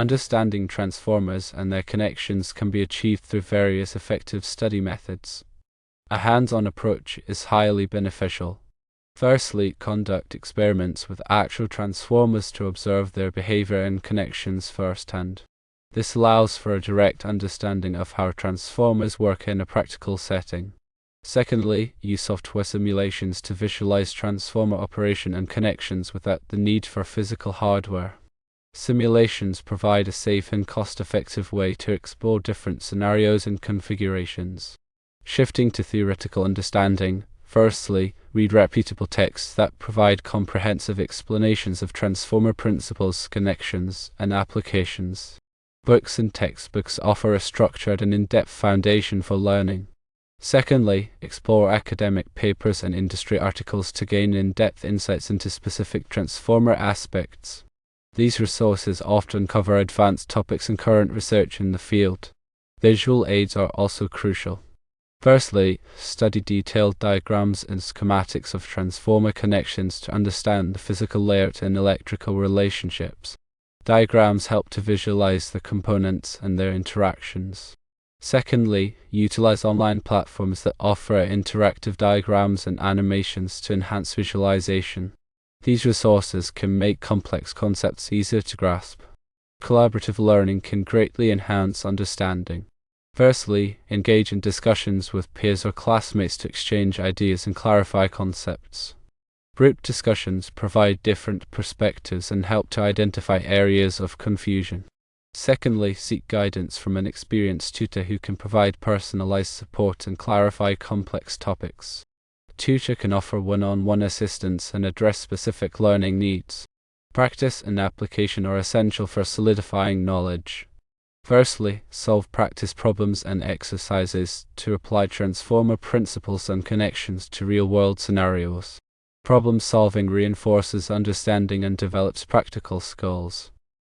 Understanding transformers and their connections can be achieved through various effective study methods. A hands-on approach is highly beneficial. Firstly, conduct experiments with actual transformers to observe their behavior and connections firsthand. This allows for a direct understanding of how transformers work in a practical setting. Secondly, use software simulations to visualize transformer operation and connections without the need for physical hardware. Simulations provide a safe and cost-effective way to explore different scenarios and configurations. Shifting to theoretical understanding, firstly, read reputable texts that provide comprehensive explanations of transformer principles, connections, and applications. Books and textbooks offer a structured and in-depth foundation for learning. Secondly, explore academic papers and industry articles to gain in-depth insights into specific transformer aspects. These resources often cover advanced topics and current research in the field. Visual aids are also crucial. Firstly, study detailed diagrams and schematics of transformer connections to understand the physical layout and electrical relationships. Diagrams help to visualize the components and their interactions. Secondly, utilize online platforms that offer interactive diagrams and animations to enhance visualization. These resources can make complex concepts easier to grasp. Collaborative learning can greatly enhance understanding. Firstly, engage in discussions with peers or classmates to exchange ideas and clarify concepts. Group discussions provide different perspectives and help to identify areas of confusion. Secondly, seek guidance from an experienced tutor who can provide personalized support and clarify complex topics. A tutor can offer one-on-one assistance and address specific learning needs. Practice and application are essential for solidifying knowledge. Firstly, solve practice problems and exercises to apply transformer principles and connections to real-world scenarios. Problem solving reinforces understanding and develops practical skills.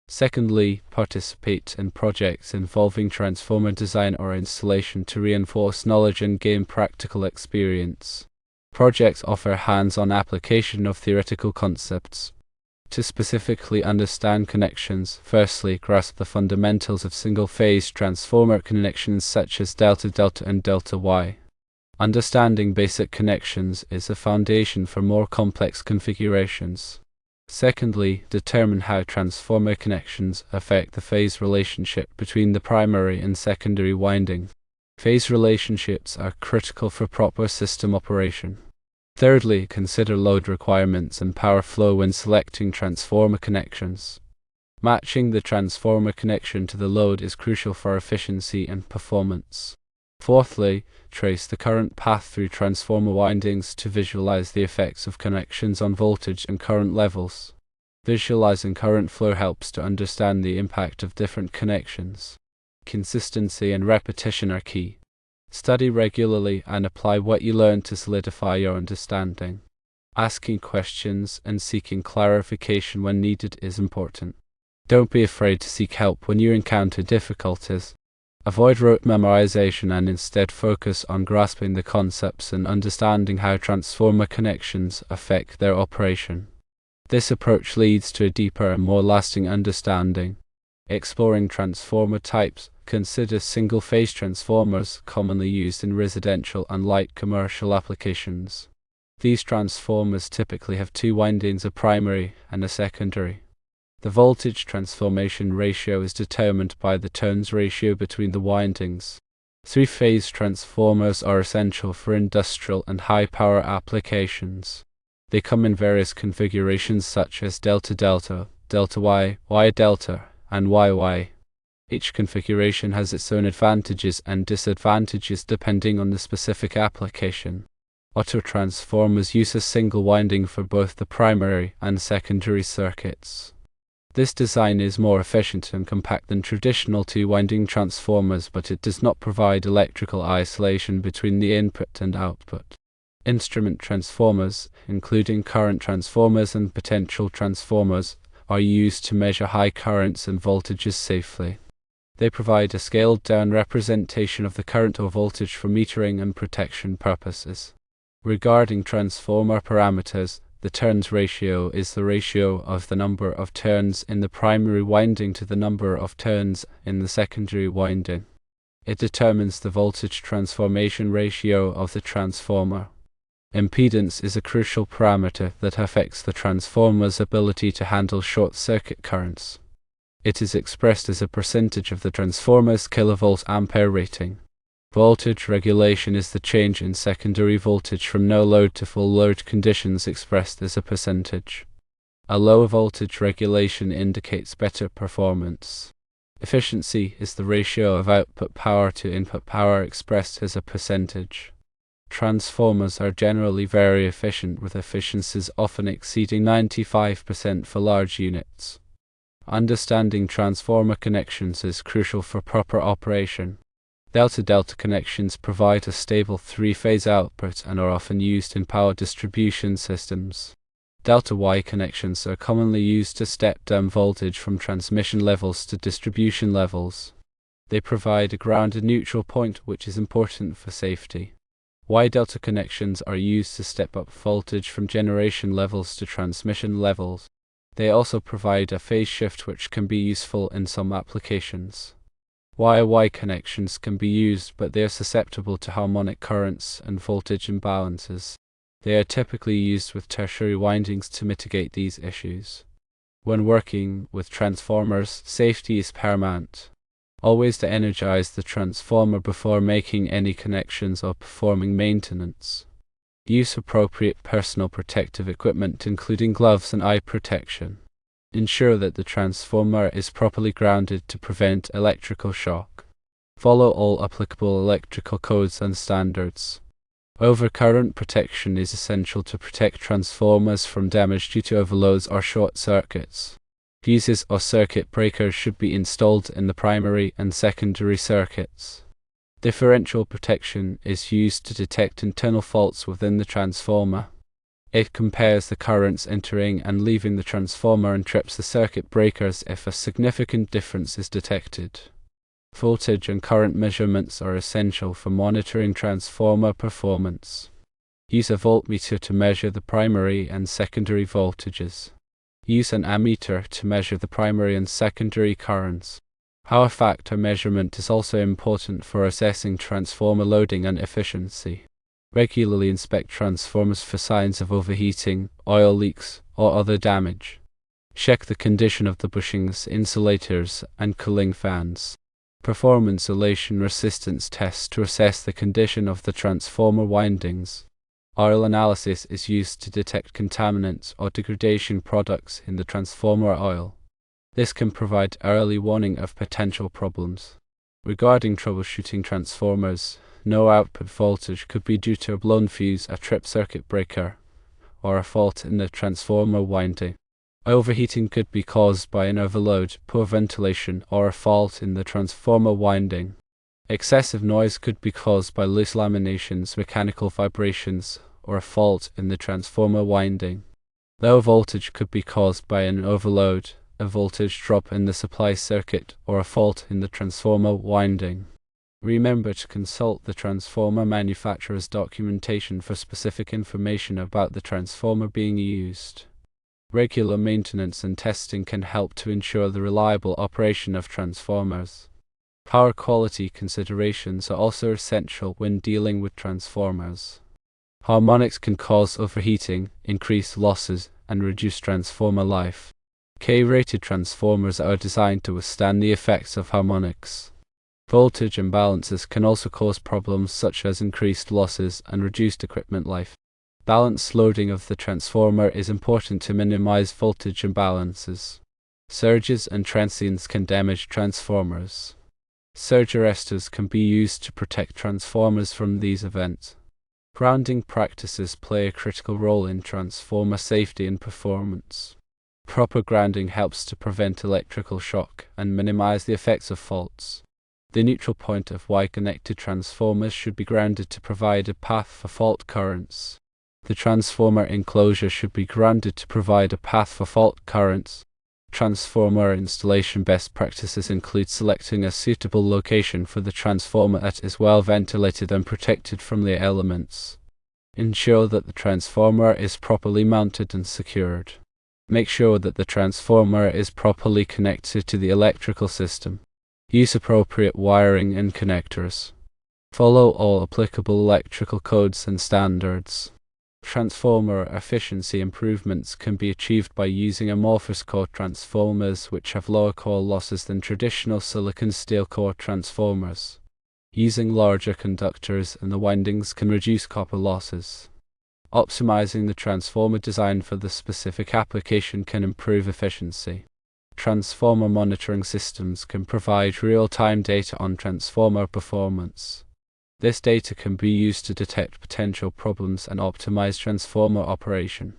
Secondly, participate in projects involving transformer design or installation to reinforce knowledge and gain practical experience. Projects offer hands-on application of theoretical concepts. To specifically understand connections, firstly, grasp the fundamentals of single-phase transformer connections such as delta-delta and delta-Y. Understanding basic connections is a foundation for more complex configurations. Secondly, determine how transformer connections affect the phase relationship between the primary and secondary winding. Phase relationships are critical for proper system operation. Thirdly, consider load requirements and power flow when selecting transformer connections. Matching the transformer connection to the load is crucial for efficiency and performance. Fourthly, trace the current path through transformer windings to visualize the effects of connections on voltage and current levels. Visualizing current flow helps to understand the impact of different connections. Consistency and repetition are key. Study regularly and apply what you learn to solidify your understanding. Asking questions and seeking clarification when needed is important. Don't be afraid to seek help when you encounter difficulties. Avoid rote memorization and instead focus on grasping the concepts and understanding how transformer connections affect their operation. This approach leads to a deeper and more lasting understanding. Exploring transformer types, consider single-phase transformers commonly used in residential and light commercial applications. These transformers typically have two windings, a primary and a secondary. The voltage transformation ratio is determined by the turns ratio between the windings. Three-phase transformers are essential for industrial and high-power applications. They come in various configurations such as delta-delta, delta-Y, Y-delta, and Y-Y. Each configuration has its own advantages and disadvantages depending on the specific application. Autotransformers use a single winding for both the primary and secondary circuits. This design is more efficient and compact than traditional two-winding transformers, but it does not provide electrical isolation between the input and output. Instrument transformers, including current transformers and potential transformers, are used to measure high currents and voltages safely. They provide a scaled-down representation of the current or voltage for metering and protection purposes. Regarding transformer parameters, The turns ratio is the ratio of the number of turns in the primary winding to the number of turns in the secondary winding. It determines the voltage transformation ratio of the transformer. Impedance is a crucial parameter that affects the transformer's ability to handle short-circuit currents. It is expressed as a percentage of the transformer's kilovolt-ampere rating. Voltage regulation is the change in secondary voltage from no load to full load conditions expressed as a percentage. A low voltage regulation indicates better performance. Efficiency is the ratio of output power to input power expressed as a percentage. Transformers are generally very efficient, with efficiencies often exceeding 95% for large units. Understanding transformer connections is crucial for proper operation. Delta-delta connections provide a stable three-phase output and are often used in power distribution systems. Delta-Y connections are commonly used to step down voltage from transmission levels to distribution levels. They provide a grounded neutral point, which is important for safety. Y-delta connections are used to step up voltage from generation levels to transmission levels. They also provide a phase shift, which can be useful in some applications. Y-Y connections can be used, but they are susceptible to harmonic currents and voltage imbalances. They are typically used with tertiary windings to mitigate these issues. When working with transformers, safety is paramount. Always to energize the transformer before making any connections or performing maintenance. Use appropriate personal protective equipment, including gloves and eye protection. Ensure that the transformer is properly grounded to prevent electrical shock. Follow all applicable electrical codes and standards. Overcurrent protection is essential to protect transformers from damage due to overloads or short circuits. Fuses or circuit breakers should be installed in the primary and secondary circuits. Differential protection is used to detect internal faults within the transformer. It compares the currents entering and leaving the transformer and trips the circuit breakers if a significant difference is detected. Voltage and current measurements are essential for monitoring transformer performance. Use a voltmeter to measure the primary and secondary voltages. Use an ammeter to measure the primary and secondary currents. Power factor measurement is also important for assessing transformer loading and efficiency. Regularly inspect transformers for signs of overheating, oil leaks, or other damage. Check the condition of the bushings, insulators, and cooling fans. Perform insulation resistance tests to assess the condition of the transformer windings. Oil analysis is used to detect contaminants or degradation products in the transformer oil. This can provide early warning of potential problems. Regarding troubleshooting transformers, no output voltage could be due to a blown fuse, a tripped circuit breaker, or a fault in the transformer winding. Overheating could be caused by an overload, poor ventilation, or a fault in the transformer winding. Excessive noise could be caused by loose laminations, mechanical vibrations, or a fault in the transformer winding. Low voltage could be caused by an overload, a voltage drop in the supply circuit, or a fault in the transformer winding. Remember to consult the transformer manufacturer's documentation for specific information about the transformer being used. Regular maintenance and testing can help to ensure the reliable operation of transformers. Power quality considerations are also essential when dealing with transformers. Harmonics can cause overheating, increase losses, and reduce transformer life. K-rated transformers are designed to withstand the effects of harmonics. Voltage imbalances can also cause problems such as increased losses and reduced equipment life. Balanced loading of the transformer is important to minimize voltage imbalances. Surges and transients can damage transformers. Surge arresters can be used to protect transformers from these events. Grounding practices play a critical role in transformer safety and performance. Proper grounding helps to prevent electrical shock and minimize the effects of faults. The neutral point of Y-connected transformers should be grounded to provide a path for fault currents. The transformer enclosure should be grounded to provide a path for fault currents. Transformer installation best practices include selecting a suitable location for the transformer that is well ventilated and protected from the elements. Ensure that the transformer is properly mounted and secured. Make sure that the transformer is properly connected to the electrical system. Use appropriate wiring and connectors. Follow all applicable electrical codes and standards. Transformer efficiency improvements can be achieved by using amorphous core transformers which have lower core losses than traditional silicon steel core transformers. Using larger conductors in the windings can reduce copper losses. Optimizing the transformer design for the specific application can improve efficiency. Transformer monitoring systems can provide real-time data on transformer performance. This data can be used to detect potential problems and optimize transformer operation.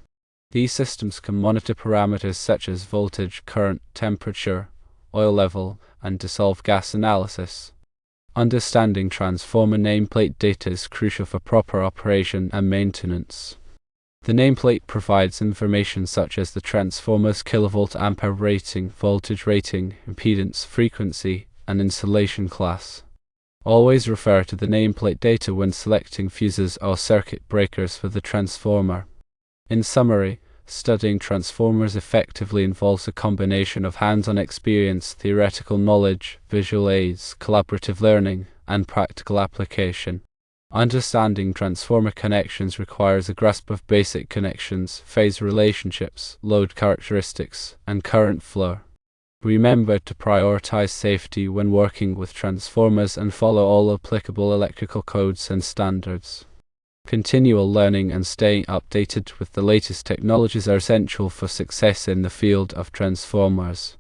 These systems can monitor parameters such as voltage, current, temperature, oil level, and dissolved gas analysis. Understanding transformer nameplate data is crucial for proper operation and maintenance. The nameplate provides information such as the transformer's kilovolt-ampere rating, voltage rating, impedance, frequency, and insulation class. Always refer to the nameplate data when selecting fuses or circuit breakers for the transformer. In summary, studying transformers effectively involves a combination of hands-on experience, theoretical knowledge, visual aids, collaborative learning, and practical application. Understanding transformer connections requires a grasp of basic connections, phase relationships, load characteristics, and current flow. Remember to prioritize safety when working with transformers and follow all applicable electrical codes and standards. Continual learning and staying updated with the latest technologies are essential for success in the field of transformers.